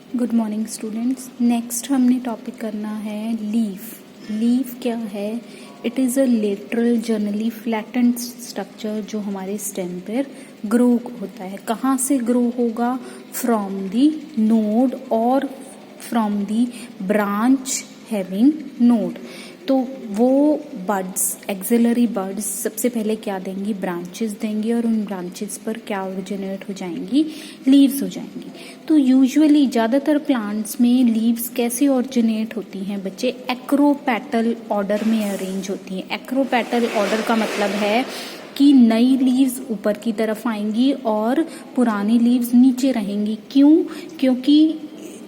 Good morning students. Next हमने topic करना है लीफ। लीफ क्या है? It is a lateral generally flattened structure जो हमारे स्टेम पर ग्रो होता है। कहाँ से ग्रो होगा? फ्रॉम दी नोड और from the branch having node. तो वो बड्स, एक्सिलरी बड्स सबसे पहले क्या देंगी? ब्रांचेस देंगी और उन ब्रांचेस पर क्या ओरिजिनेट हो जाएंगी? लीव्स हो जाएंगी। तो यूजुअली ज़्यादातर प्लांट्स में लीव्स कैसे ओरिजिनेट होती हैं बच्चे? एक्रोपेटल ऑर्डर में अरेंज होती हैं। एक्रोपेटल ऑर्डर का मतलब है कि नई लीव्स ऊपर की तरफ आएंगी और पुरानी लीव्स नीचे रहेंगी। क्यों? क्योंकि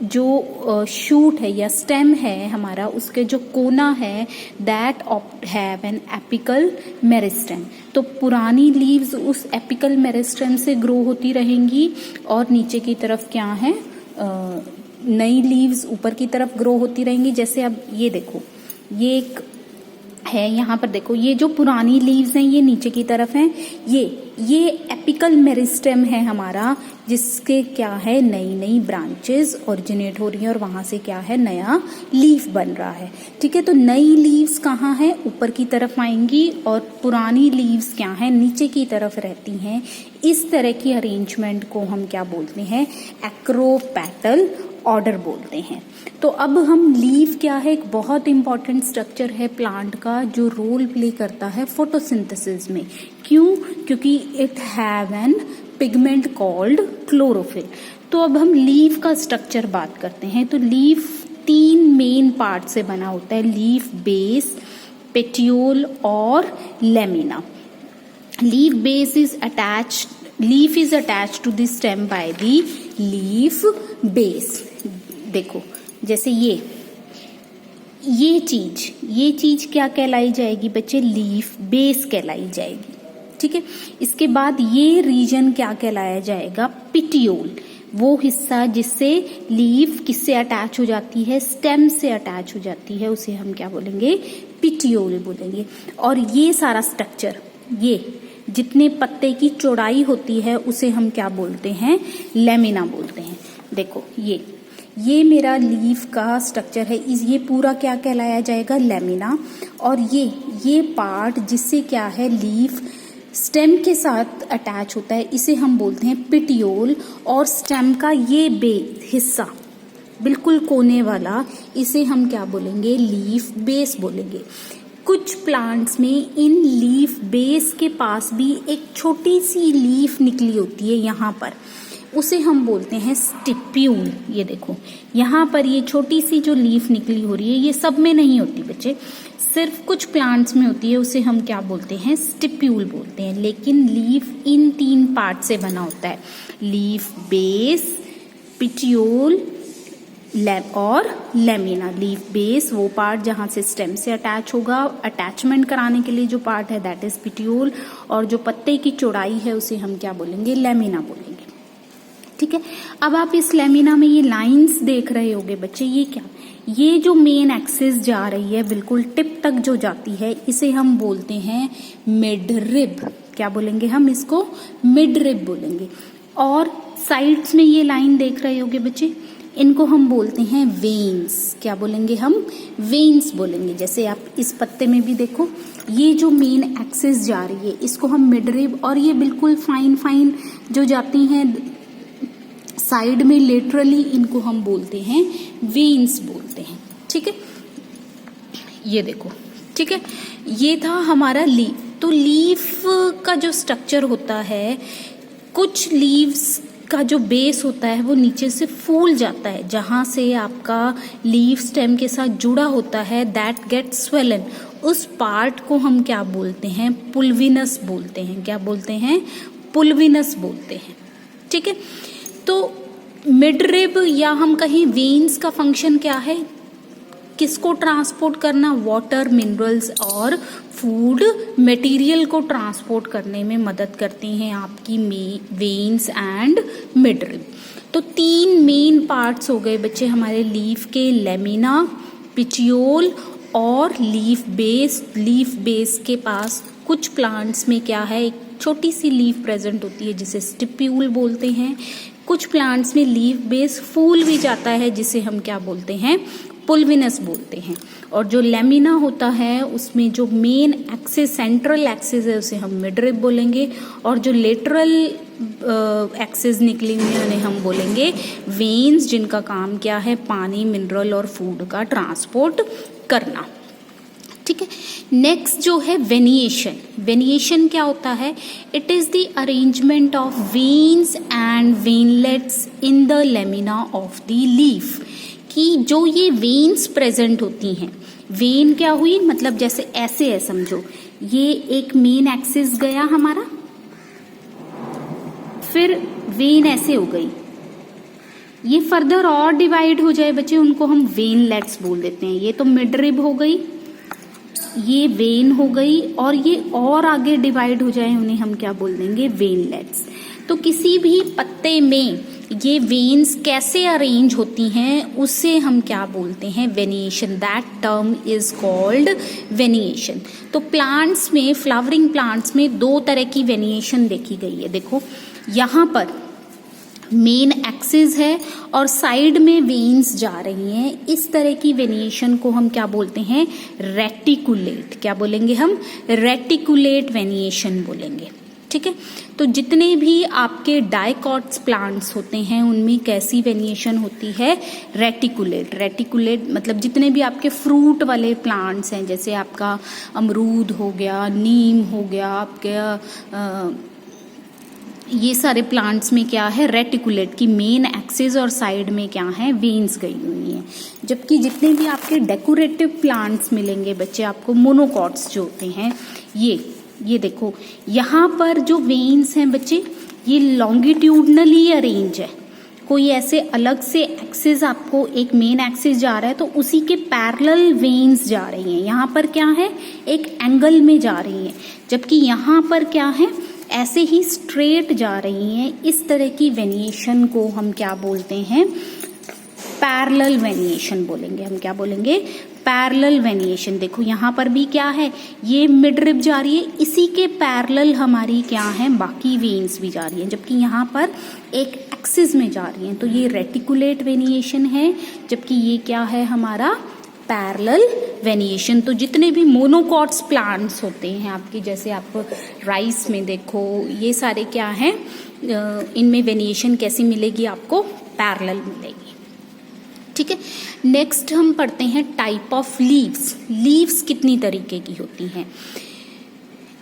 जो शूट है या स्टेम है हमारा, उसके जो कोना है that have an apical meristem. तो पुरानी लीव्स उस एपिकल मेरिस्टेम से ग्रो होती रहेंगी और नीचे की तरफ क्या है? नई लीव्स ऊपर की तरफ ग्रो होती रहेंगी। जैसे अब ये देखो, ये एक है, यहाँ पर देखो, ये जो पुरानी लीव्स हैं ये नीचे की तरफ हैं। ये एपिकल मेरिस्टेम है हमारा, जिसके क्या है? नई नई ब्रांचेस ओरिजिनेट हो रही हैं और वहां से क्या है? नया लीफ बन रहा है। ठीक है, तो नई लीव्स कहाँ है? ऊपर की तरफ आएंगी और पुरानी लीव्स क्या है? नीचे की तरफ रहती हैं। इस तरह की अरेंजमेंट को हम क्या बोलते हैं? एक्रोपेटल ऑर्डर बोलते हैं। तो अब हम लीफ क्या है? एक बहुत इंपॉर्टेंट स्ट्रक्चर है प्लांट का जो रोल प्ले करता है फोटोसिंथेसिस में। क्यों? क्योंकि it have an pigment called chlorophyll. तो अब हम लीफ का स्ट्रक्चर बात करते हैं। तो लीफ 3 मेन पार्ट से बना होता है: लीफ बेस, पेटियोल और लेमिना। Leaf base is attached, leaf is attached to the stem by the leaf base. देखो, जैसे ये चीज क्या कहलाई जाएगी बच्चे? लीफ बेस कहलाई जाएगी। ठीक है, इसके बाद ये रीजन क्या कहलाया जाएगा? पिटियोल। वो हिस्सा जिससे लीफ किससे अटैच हो जाती है? स्टेम से अटैच हो जाती है, उसे हम क्या बोलेंगे? पिटियोल बोलेंगे। और ये सारा स्ट्रक्चर, ये जितने पत्ते की चौड़ाई होती है उसे हम क्या बोलते हैं? लेमिना बोलते हैं। देखो, ये मेरा लीफ का स्ट्रक्चर है। ये पूरा क्या कहलाया जाएगा? लेमिना। और ये पार्ट जिससे क्या है? लीफ स्टेम के साथ अटैच होता है, इसे हम बोलते हैं पिटियोल। और स्टेम का ये हिस्सा बिल्कुल कोने वाला, इसे हम क्या बोलेंगे? लीफ बेस बोलेंगे। कुछ प्लांट्स में इन लीफ बेस के पास भी एक छोटी सी लीफ निकली होती है यहाँ पर, उसे हम बोलते हैं स्टिप्यूल। ये देखो, यहाँ पर ये छोटी सी जो लीफ निकली हो रही है, ये सब में नहीं होती बच्चे, सिर्फ कुछ प्लांट्स में होती है, उसे हम क्या बोलते हैं? स्टिप्यूल बोलते हैं। लेकिन लीफ इन 3 पार्ट से बना होता है: लीफ बेस, पिटियोल और लेमिना। लीफ बेस वो पार्ट जहां से स्टेम से अटैच होगा, अटैचमेंट कराने के लिए जो पार्ट है दैट इज पिटियोल, और जो पत्ते की चौड़ाई है उसे हम क्या बोलेंगे? लेमिना बोलेंगे। ठीक है, अब आप इस लेमिना में ये लाइंस देख रहे होंगे बच्चे, ये क्या? ये जो मेन एक्सिस जा रही है बिल्कुल टिप तक जो जाती है, इसे हम बोलते हैं मिड रिब। क्या बोलेंगे हम इसको? मिड रिब बोलेंगे। और साइड्स में ये लाइन देख रहे होंगे बच्चे, इनको हम बोलते हैं वेन्स। क्या बोलेंगे हम? वेन्स बोलेंगे। जैसे आप इस पत्ते में भी देखो, ये जो मेन एक्सिस जा रही है इसको हम मिड रिब, और ये बिल्कुल फाइन जो जाती हैं साइड में लेटरली, इनको हम बोलते हैं वेन्स बोलते हैं। ठीक है, ये देखो। ठीक है, ये था हमारा लीफ। तो लीफ का जो स्ट्रक्चर होता है, कुछ लीव्स का जो बेस होता है वो नीचे से फूल जाता है, जहां से आपका लीफ स्टेम के साथ जुड़ा होता है, दैट गेट स्वेलन। उस पार्ट को हम क्या बोलते हैं? पुल्विनस बोलते हैं। क्या बोलते हैं? पुल्विनस बोलते हैं। ठीक है, तो मिड रिब या हम कहीं वेन्स का फंक्शन क्या है? किसको ट्रांसपोर्ट करना? वाटर, मिनरल्स और फूड मटेरियल को ट्रांसपोर्ट करने में मदद करती हैं आपकी वेन्स एंड मिड रिब। तो 3 मेन पार्ट्स हो गए बच्चे हमारे लीफ के: लेमिना, पिटियोल और लीफ बेस। लीफ बेस के पास कुछ प्लांट्स में क्या है? एक छोटी सी लीफ प्रेजेंट होती है जिसे स्टिप्यूल बोलते हैं। कुछ प्लांट्स में लीफ बेस फूल भी जाता है, जिसे हम क्या बोलते हैं, पुल्विनस बोलते हैं। और जो लेमिना होता है उसमें जो मेन एक्सिस, सेंट्रल एक्सिस है, उसे हम मिडरिब बोलेंगे, और जो लेटरल एक्सिस निकली हुई है उन्हें हम बोलेंगे वेन्स, जिनका काम क्या है, पानी, मिनरल और फूड का ट्रांसपोर्ट करना। ठीक है, नेक्स्ट जो है वेनिएशन। वेनिएशन क्या होता है? It is the arrangement of veins and veinlets in the lamina of the leaf, कि जो ये वेन्स प्रेजेंट होती हैं, वेन क्या हुई, मतलब जैसे ऐसे है समझो, ये एक मेन एक्सिस गया हमारा, फिर वेन ऐसे हो गई, ये फर्दर और डिवाइड हो जाए बच्चे, उनको हम वेनलेट्स बोल देते हैं। ये तो मिडरिब हो गई, ये वेन हो गई, और ये और आगे डिवाइड हो जाए उन्हें हम क्या बोल देंगे, वेनलेट्स। तो किसी भी पत्ते में ये वेन्स कैसे अरेंज होती हैं उससे हम क्या बोलते हैं, venation. That term is called venation. तो प्लांट्स में, फ्लावरिंग प्लांट्स में दो तरह की वेनिएशन देखी गई है। देखो यहाँ पर मेन एक्सिस है और साइड में वेन्स जा रही हैं, इस तरह की वेनिएशन को हम क्या बोलते हैं, रेटिकुलेट। क्या बोलेंगे हम, रेटिकुलेट वेनिएशन बोलेंगे। ठीक है, तो जितने भी आपके डाइकॉट्स प्लांट्स होते हैं उनमें कैसी वेनिएशन होती है, रेटिकुलेट। रेटिकुलेट मतलब जितने भी आपके फ्रूट वाले प्लांट्स हैं, जैसे आपका अमरूद हो गया, नीम हो गया, आपके ये सारे प्लांट्स में क्या है, रेटिकुलेट की मेन एक्सिस और साइड में क्या है, वेन्स गई हुई हैं। जबकि जितने भी आपके डेकोरेटिव प्लांट्स मिलेंगे बच्चे आपको, मोनोकॉट्स जो होते हैं, ये देखो यहाँ पर जो वेन्स हैं बच्चे, ये लॉन्गिट्यूडनली अरेंज है, कोई ऐसे अलग से एक्सिस, आपको एक मेन एक्सिस जा रहा है तो उसी के पैरेलल वेन्स जा रही हैं। यहाँ पर क्या है, एक एंगल में जा रही हैं, जबकि यहाँ पर क्या है, ऐसे ही स्ट्रेट जा रही हैं। इस तरह की वेनिएशन को हम क्या बोलते हैं, पैरेलल वेनिएशन बोलेंगे। हम क्या बोलेंगे, पैरेलल वेनिएशन। देखो यहाँ पर भी क्या है, ये मिडरिब जा रही है, इसी के पैरेलल हमारी क्या है, बाकी वेन्स भी जा रही हैं, जबकि यहाँ पर एक एक्सिस में जा रही हैं, तो ये रेटिकुलेट वेनिएशन है। जबकि ये क्या है हमारा, पैरेलल वेनिएशन। तो जितने भी मोनोकॉट्स प्लांट्स होते हैं आपके, जैसे आप राइस में देखो, ये सारे क्या हैं, इनमें वेनिएशन कैसी मिलेगी आपको, पैरेलल मिलेगी। ठीक है, नेक्स्ट हम पढ़ते हैं टाइप ऑफ लीव्स। लीव्स कितनी तरीके की होती हैं?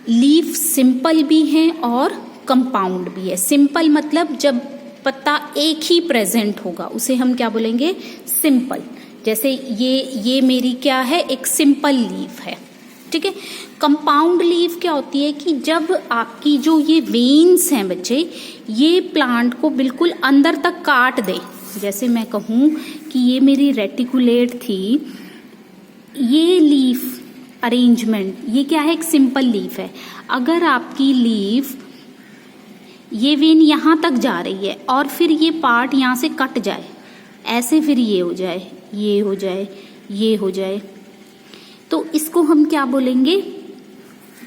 लीफ सिंपल भी हैं और कंपाउंड भी है। सिंपल मतलब जब पत्ता एक ही प्रेजेंट होगा उसे हम क्या बोलेंगे, सिंपल। जैसे ये मेरी क्या है, एक सिंपल लीफ है। ठीक है, कंपाउंड लीफ क्या होती है कि जब आपकी जो ये वेन्स हैं बच्चे, ये प्लांट को बिल्कुल अंदर तक काट दे। जैसे मैं कहूँ कि ये मेरी रेटिकुलेट थी, ये लीफ अरेंजमेंट, ये क्या है, एक सिंपल लीफ है। अगर आपकी लीफ, ये वेन यहाँ तक जा रही है और फिर ये पार्ट यहाँ से कट जाए, ऐसे फिर ये हो जाए, ये हो जाए, ये हो जाए, तो इसको हम क्या बोलेंगे,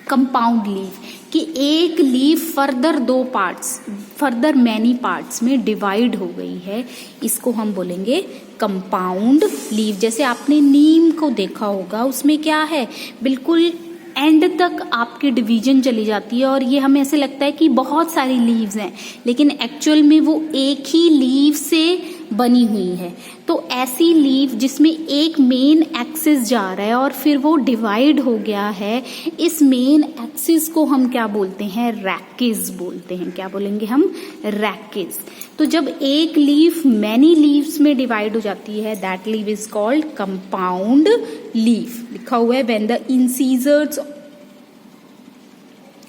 कंपाउंड लीफ। कि एक लीफ फर्दर दो पार्ट्स, फर्दर मैनी पार्ट्स में डिवाइड हो गई है, इसको हम बोलेंगे कंपाउंड लीफ। जैसे आपने नीम को देखा होगा, उसमें क्या है, बिल्कुल एंड तक आपकी डिवीजन चली जाती है और ये हमें ऐसे लगता है कि बहुत सारी लीव्स हैं, लेकिन एक्चुअल में वो एक ही लीव से बनी हुई है। तो ऐसी लीफ जिसमें एक मेन एक्सिस जा रहा है और फिर वो डिवाइड हो गया है, इस मेन एक्सिस को हम क्या बोलते हैं, रैकेज बोलते हैं। क्या बोलेंगे हम, रैकेज। तो जब एक लीफ मैनी लीव्स में डिवाइड हो जाती है, that leaf is called compound leaf. लिखा हुआ है, when the incisors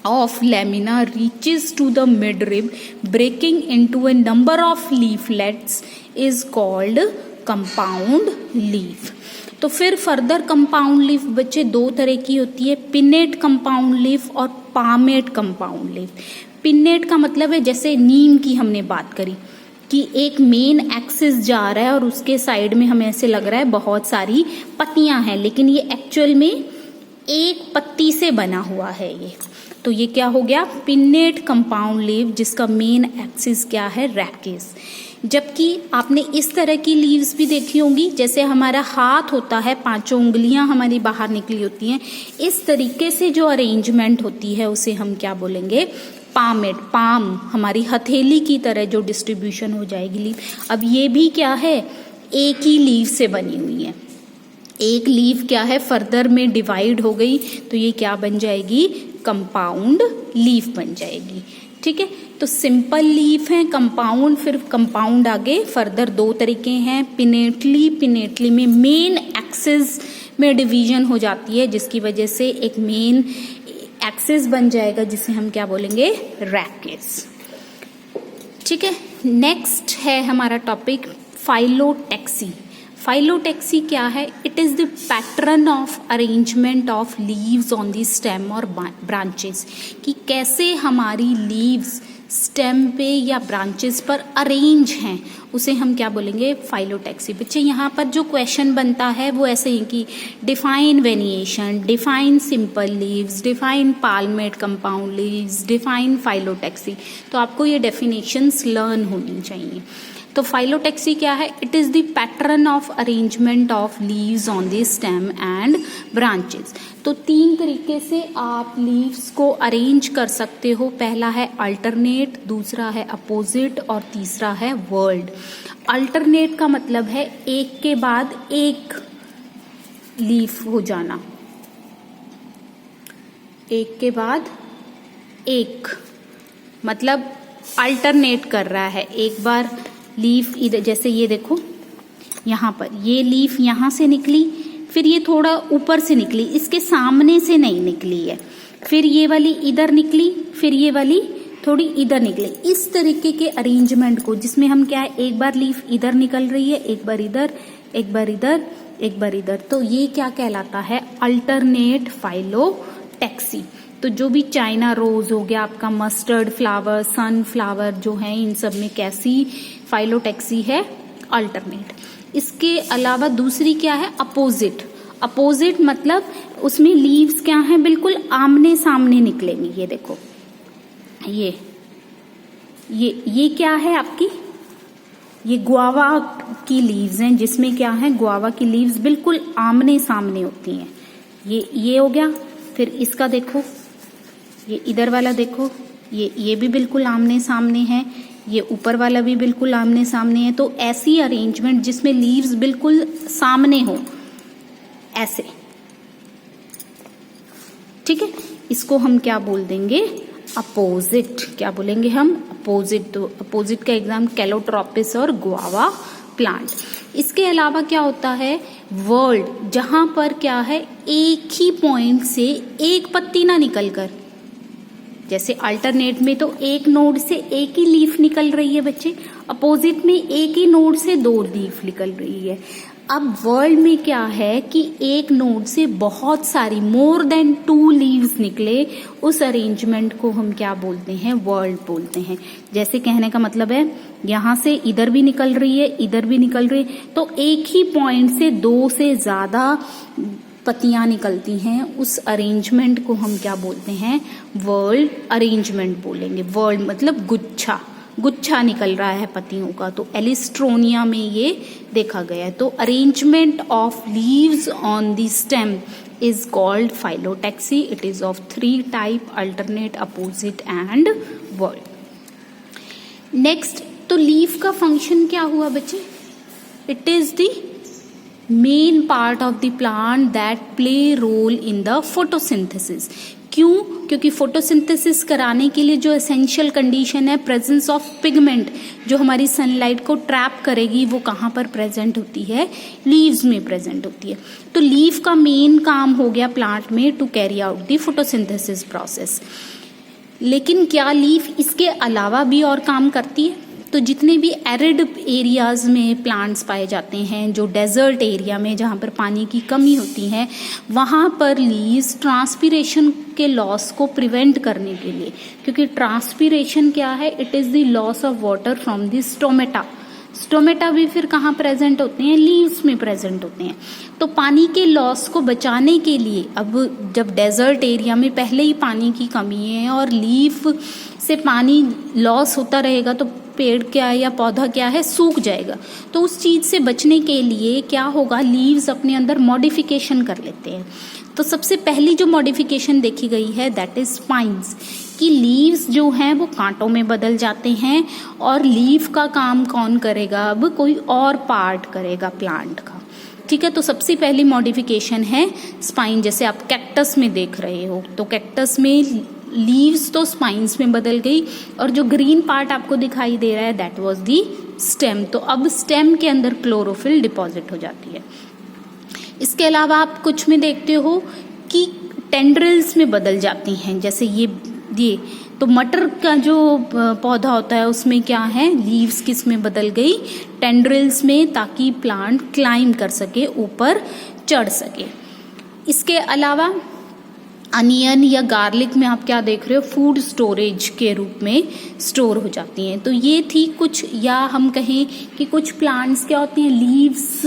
of lamina reaches to the midrib, breaking into a number of leaflets is called compound leaf। तो फिर फर्दर कंपाउंड लीफ बच्चे दो तरह की होती है, पिन्नेट कंपाउंड लीफ और पामेट कंपाउंड लीफ। पिन्नेट का मतलब है, जैसे नीम की हमने बात करी कि एक मेन एक्सिस जा रहा है और उसके साइड में हमें ऐसे लग रहा है बहुत सारी पत्तियां हैं, लेकिन ये एक्चुअल में एक पत्ती से बना हुआ है ये। तो ये क्या हो गया, पिन्नेट कंपाउंड लीव, जिसका मेन एक्सिस क्या है, रैकेस। जबकि आपने इस तरह की लीव्स भी देखी होंगी, जैसे हमारा हाथ होता है, पांचों उंगलियां हमारी बाहर निकली होती हैं, इस तरीके से जो अरेंजमेंट होती है उसे हम क्या बोलेंगे, पामेट, पाम, हमारी हथेली की तरह जो डिस्ट्रीब्यूशन हो जाएगी लीव। अब ये भी क्या है, एक ही लीव से बनी हुई है। एक लीव क्या है, फर्दर में डिवाइड हो गई तो ये क्या बन जाएगी, कंपाउंड लीफ बन जाएगी। ठीक है, तो सिंपल लीफ है, कंपाउंड, फिर कंपाउंड आगे फर्दर दो तरीके हैं, पिनेटली, पिनेटली में मेन एक्सिस में डिवीजन हो जाती है, जिसकी वजह से एक मेन एक्सिस बन जाएगा जिसे हम क्या बोलेंगे, रैकेस। ठीक है, नेक्स्ट है हमारा टॉपिक फाइलोटैक्सी। फाइलोटैक्सी क्या है, it is the pattern of arrangement of leaves on the stem और ब्रांचेस, कि कैसे हमारी लीव्स स्टेम पे या ब्रांचेस पर अरेंज हैं, उसे हम क्या बोलेंगे, फाइलोटैक्सी। बच्चे यहाँ पर जो क्वेश्चन बनता है वो ऐसे ही कि define venation, define simple leaves, define palmate compound leaves, define phyllotaxy. तो आपको ये डेफिनेशंस लर्न होनी चाहिए। तो फाइलोटैक्सी क्या है, it is the pattern of arrangement of leaves on the stem and branches. तो तीन तरीके से आप लीव्स को अरेंज कर सकते हो, पहला है अल्टरनेट, दूसरा है अपोजिट और तीसरा है वर्ल्ड। अल्टरनेट का मतलब है एक के बाद एक लीफ हो जाना, एक के बाद एक, मतलब अल्टरनेट कर रहा है, एक बार लीफ इधर, जैसे ये देखो यहाँ पर ये लीफ यहाँ से निकली, फिर ये थोड़ा ऊपर से निकली, इसके सामने से नहीं निकली है, फिर ये वाली इधर निकली, फिर ये वाली थोड़ी इधर निकली। इस तरीके के अरेंजमेंट को, जिसमें हम क्या है, एक बार लीफ इधर निकल रही है, एक बार इधर, एक बार इधर, एक बार इधर, तो ये क्या कहलाता है, अल्टरनेट फाइलोटैक्सी। तो जो भी चाइना रोज हो गया, आपका मस्टर्ड फ्लावर, सनफ्लावर जो है, इन सब में कैसी फाइलोटैक्सी है, अल्टरनेट। इसके अलावा दूसरी क्या है, अपोजिट। अपोजिट मतलब उसमें लीव्स क्या हैं, बिल्कुल आमने सामने निकलेंगी। ये देखो, ये क्या है आपकी, ये गुआवा की लीव्स हैं, जिसमें क्या है, गुआवा की लीव्स बिल्कुल आमने सामने होती हैं। ये हो गया। फिर इसका देखो, ये इधर वाला देखो, ये भी बिल्कुल आमने सामने है, ये ऊपर वाला भी बिल्कुल आमने सामने है। तो ऐसी अरेंजमेंट जिसमें लीव्स बिल्कुल सामने हो, ऐसे, ठीक है, इसको हम क्या बोल देंगे, अपोजिट। क्या बोलेंगे हम, अपोजिट। तो अपोजिट का एग्जाम कैलोट्रोपिस और गुआवा प्लांट। इसके अलावा क्या होता है, वर्ल्ड, जहां पर क्या है, एक ही पॉइंट से एक पत्ती ना निकलकर, जैसे अल्टरनेट में तो एक नोड से एक ही लीफ निकल रही है बच्चे, अपोजिट में एक ही नोड से दो लीफ निकल रही है। अब वर्ल्ड में क्या है कि एक नोड से बहुत सारी, मोर देन 2 लीव्स निकले, उस अरेंजमेंट को हम क्या बोलते हैं, वर्ल्ड बोलते हैं। जैसे कहने का मतलब है, यहां से इधर भी निकल रही है, इधर भी निकल रही है, तो एक ही पॉइंट से 2 से ज्यादा पत्तियां निकलती हैं, उस अरेंजमेंट को हम क्या बोलते हैं, वर्ल्ड अरेंजमेंट बोलेंगे। वर्ल्ड मतलब गुच्छा, गुच्छा निकल रहा है पत्तियों का, तो एलिस्ट्रोनिया में ये देखा गया है। तो arrangement of leaves on the stem is called phyllotaxy. It is of 3 type, alternate, opposite and whorl. Next, तो लीफ का फंक्शन क्या हुआ बच्चे, it is the main part of the plant that play role in the photosynthesis. क्यों, क्योंकि photosynthesis कराने के लिए जो एसेंशियल कंडीशन है, प्रेजेंस ऑफ पिगमेंट, जो हमारी सनलाइट को ट्रैप करेगी, वो कहाँ पर प्रेजेंट होती है, लीव्स में प्रेजेंट होती है। तो लीफ का मेन काम हो गया प्लांट में to carry out the photosynthesis process. लेकिन क्या लीफ इसके अलावा भी और काम करती है? तो जितने भी एरिड एरियाज में प्लांट्स पाए जाते हैं, जो डेजर्ट एरिया में जहाँ पर पानी की कमी होती है, वहाँ पर लीव्स ट्रांसपीरेशन के लॉस को प्रिवेंट करने के लिए, क्योंकि ट्रांसपीरेशन क्या है, it is the loss of water from the stomata, stomata भी फिर कहाँ प्रेजेंट होते हैं, लीव्स में प्रेजेंट होते हैं। तो पानी के लॉस को बचाने के लिए, अब जब डेजर्ट एरिया में पहले ही पानी की कमी है और लीफ से पानी लॉस होता रहेगा तो पेड़ क्या है या पौधा क्या है, सूख जाएगा। तो उस चीज से बचने के लिए क्या होगा, लीव्स अपने अंदर मॉडिफिकेशन कर लेते हैं। तो सबसे पहली जो मॉडिफिकेशन देखी गई है दैट इज स्पाइंस, कि लीव्स जो हैं वो कांटों में बदल जाते हैं और लीफ का काम कौन करेगा, अब कोई और पार्ट करेगा प्लांट का। ठीक है, तो सबसे पहली मॉडिफिकेशन है स्पाइन। जैसे आप कैक्टस में देख रहे हो, तो कैक्टस में लीव्स तो स्पाइंस में बदल गई और जो ग्रीन पार्ट आपको दिखाई दे रहा है दैट वाज दी स्टेम। तो अब स्टेम के अंदर क्लोरोफिल डिपॉजिट हो जाती है। इसके अलावा आप कुछ में देखते हो कि टेंड्रिल्स में बदल जाती हैं, जैसे ये तो मटर का जो पौधा होता है उसमें क्या है, लीव्स किस में बदल गई, टेंड्रिल्स में, ताकि प्लांट क्लाइंब कर सके, ऊपर चढ़ सके। इसके अलावा अनियन या गार्लिक में आप क्या देख रहे हो, फूड स्टोरेज के रूप में स्टोर हो जाती हैं। तो ये थी कुछ, या हम कहें कि कुछ प्लांट्स क्या होती हैं, लीव्स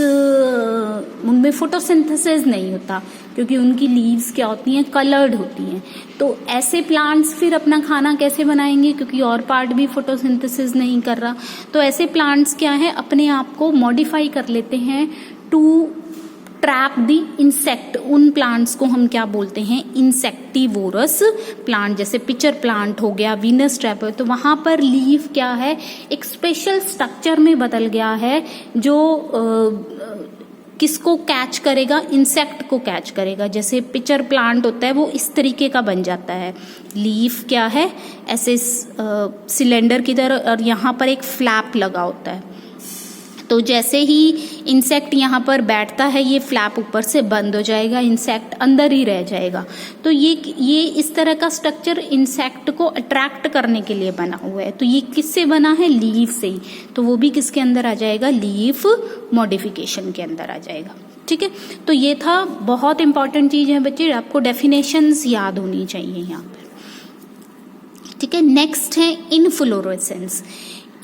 उनमें फोटोसिंथेसिस नहीं होता क्योंकि उनकी लीव्स क्या होती हैं, कलर्ड होती हैं। तो ऐसे प्लांट्स फिर अपना खाना कैसे बनाएंगे, क्योंकि और पार्ट भी फोटोसिंथेसिस नहीं कर रहा। तो ऐसे प्लांट्स क्या है, अपने आप को मॉडिफाई कर लेते हैं टू ट्रैप दी इंसेक्ट। उन प्लांट्स को हम क्या बोलते हैं, इंसेक्टिवोरस प्लांट। जैसे पिचर प्लांट हो गया, वीनस ट्रैप, तो वहां पर लीफ क्या है, एक स्पेशल स्ट्रक्चर में बदल गया है जो किसको कैच करेगा, इंसेक्ट को कैच करेगा। जैसे पिचर प्लांट होता है वो इस तरीके का बन जाता है, लीफ क्या है ऐसे सिलेंडर की तरह, और यहाँ पर एक फ्लैप लगा होता है। तो जैसे ही इंसेक्ट यहाँ पर बैठता है ये फ्लैप ऊपर से बंद हो जाएगा, इंसेक्ट अंदर ही रह जाएगा। तो ये इस तरह का स्ट्रक्चर इंसेक्ट को अट्रैक्ट करने के लिए बना हुआ है। तो ये किससे बना है, लीफ से ही। तो वो भी किसके अंदर आ जाएगा, लीफ मॉडिफिकेशन के अंदर आ जाएगा। ठीक है, तो ये था, बहुत इंपॉर्टेंट चीज है बच्चे, आपको डेफिनेशंस याद होनी चाहिए यहाँ पर। ठीक है, नेक्स्ट है इनफ्लोरेसेंस।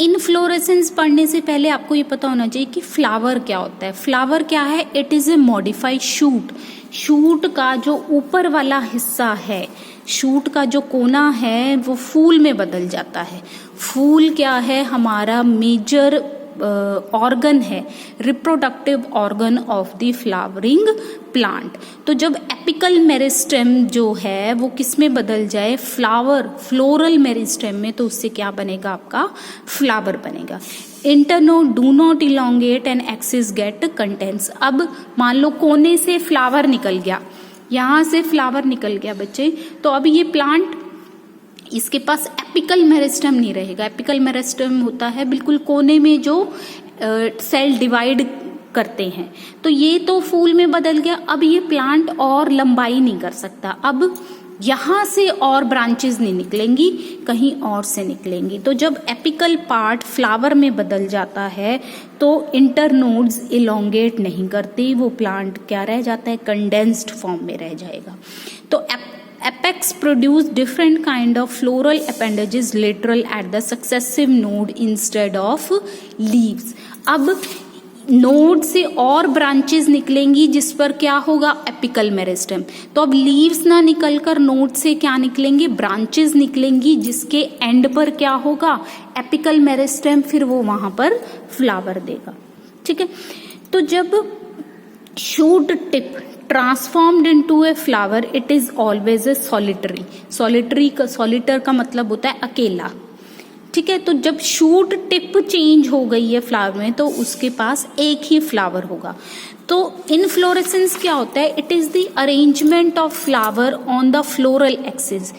इनफ्लोरेसेंस पढ़ने से पहले आपको ये पता होना चाहिए कि फ्लावर क्या होता है। फ्लावर क्या है, it is a modified shoot. Shoot का जो ऊपर वाला हिस्सा है, शूट का जो कोना है वो फूल में बदल जाता है। फूल क्या है, हमारा मेजर ऑर्गन है, reproductive organ of the flowering plant. तो जब एपिकल मेरिस्टेम जो है वो किस में बदल जाए, फ्लोरल मेरिस्टेम में, तो उससे क्या बनेगा, आपका फ्लावर बनेगा। Internode do not elongate and axis get contents. अब मान लो कोने से फ्लावर निकल गया, यहां से फ्लावर निकल गया बच्चे, तो अब ये प्लांट, इसके पास एपिकल मेरिस्टेम नहीं रहेगा। एपिकल मेरिस्टेम होता है बिल्कुल कोने में जो सेल डिवाइड करते हैं। तो ये तो फूल में बदल गया, अब ये प्लांट और लंबाई नहीं कर सकता। अब यहां से और ब्रांचेस नहीं निकलेंगी, कहीं और से निकलेंगी। तो जब एपिकल पार्ट फ्लावर में बदल जाता है तो इंटरनोड्स इलोंगेट नहीं करते, वो प्लांट क्या रह जाता है, कंडेंस्ड फॉर्म में रह जाएगा। तो apex produce different kind of floral appendages lateral at the successive node instead of leaves। अब नोड से और ब्रांचेस निकलेंगी जिस पर क्या होगा, एपिकल मेरिस्टेम। तो अब लीव्स ना निकलकर नोड से क्या निकलेंगे, ब्रांचेस निकलेंगी जिसके एंड पर क्या होगा, एपिकल मेरिस्टेम, फिर वो वहां पर फ्लावर देगा। ठीक है, तो जब shoot tip transformed into a flower it is always a solitaire का मतलब होता है अकेला। ठीक है, तो जब शूट टिप चेंज हो गई है फ्लावर में तो उसके पास एक ही फ्लावर होगा। तो इनफ्लोरेसेंस क्या होता है, it is the arrangement of flower on the floral axis,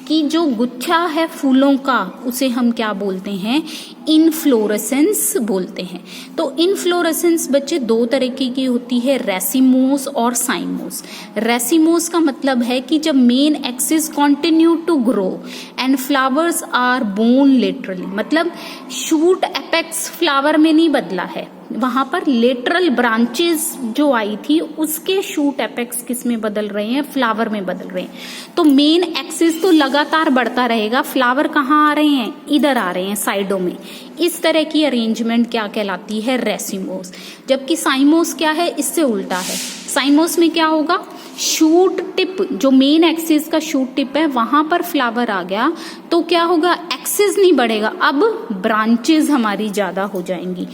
कि जो गुच्छा है फूलों का उसे हम क्या बोलते हैं, इनफ्लोरेसेंस बोलते हैं। तो इनफ्लोरेसेंस बच्चे दो तरीके की होती है, रेसिमोस और साइमोस। रेसिमोस का मतलब है कि जब main axis continue to grow and flowers are borne laterally, मतलब शूट एपेक्स फ्लावर में नहीं बदला है, वहां पर लेटरल ब्रांचेस जो आई थी उसके शूट एपेक्स किस में बदल रहे हैं, फ्लावर में बदल रहे हैं। तो मेन एक्सिस तो लगातार बढ़ता रहेगा, फ्लावर कहाँ आ रहे हैं, इधर आ रहे हैं साइडों में। इस तरह की अरेंजमेंट क्या कहलाती है, रेसिमोस। जबकि साइमोस क्या है, इससे उल्टा है। साइमोस में क्या होगा, शूट टिप, जो मेन एक्सिस का शूट टिप है वहां पर फ्लावर आ गया तो क्या होगा, एक्सिस नहीं बढ़ेगा, अब ब्रांचेस हमारी ज्यादा हो जाएंगी।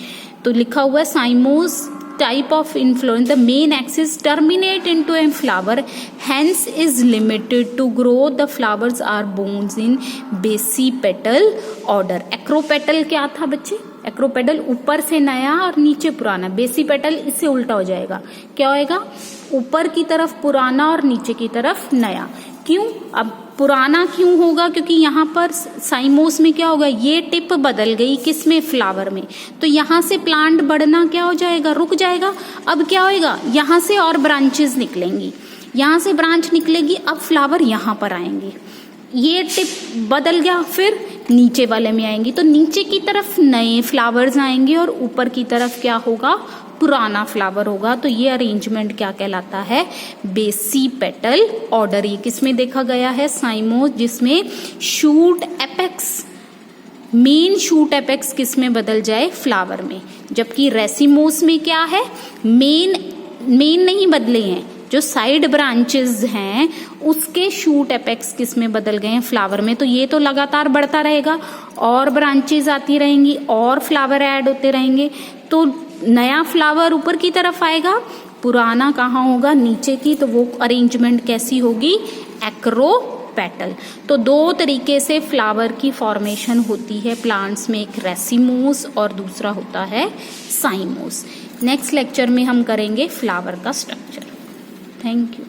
तो लिखा हुआ है साइमोस type of inflorescence, the main axis terminate into a flower, hence is limited to grow. The flowers are borne in basipetal order. Acropetal क्या था बच्चे, एक्रोपेटल ऊपर से नया और नीचे पुराना, बेसीपेटल इससे उल्टा हो जाएगा, क्या होएगा, ऊपर की तरफ पुराना और नीचे की तरफ नया। क्यों, अब पुराना क्यों होगा, क्योंकि यहाँ पर साइमोस में क्या होगा, ये टिप बदल गई किसमें, फ्लावर में, तो यहाँ से प्लांट बढ़ना क्या हो जाएगा, रुक जाएगा। अब क्या होएगा, यहाँ से और ब्रांचेस निकलेंगी, यहाँ से ब्रांच निकलेगी, अब फ्लावर यहाँ पर आएंगे, ये टिप बदल गया, फिर नीचे वाले में आएंगी, तो नीचे की तरफ नए फ्लावर्स आएंगे और ऊपर की तरफ क्या होगा, पुराना फ्लावर होगा। तो ये अरेंजमेंट क्या कहलाता है, बेसीपेटल ऑर्डर। ये किसमें देखा गया है, साइमोस, जिसमें shoot apex, main shoot apex किसमें बदल जाए, फ्लावर में। जबकि रेसिमोस में क्या है, मेन नहीं बदले हैं, जो साइड ब्रांचेस हैं उसके शूट एपेक्स किसमें बदल गए हैं, फ्लावर में। तो ये तो लगातार बढ़ता रहेगा और ब्रांचेस आती रहेंगी और फ्लावर ऐड होते रहेंगे, तो नया फ्लावर ऊपर की तरफ आएगा, पुराना कहाँ होगा, नीचे की। तो वो अरेंजमेंट कैसी होगी, एक्रोपेटल। तो दो तरीके से फ्लावर की फॉर्मेशन होती है प्लांट्स में, एक रेसिमोस और दूसरा होता है साइमोस। नेक्स्ट लेक्चर में हम करेंगे फ्लावर का स्ट्रक्चर। Thank you.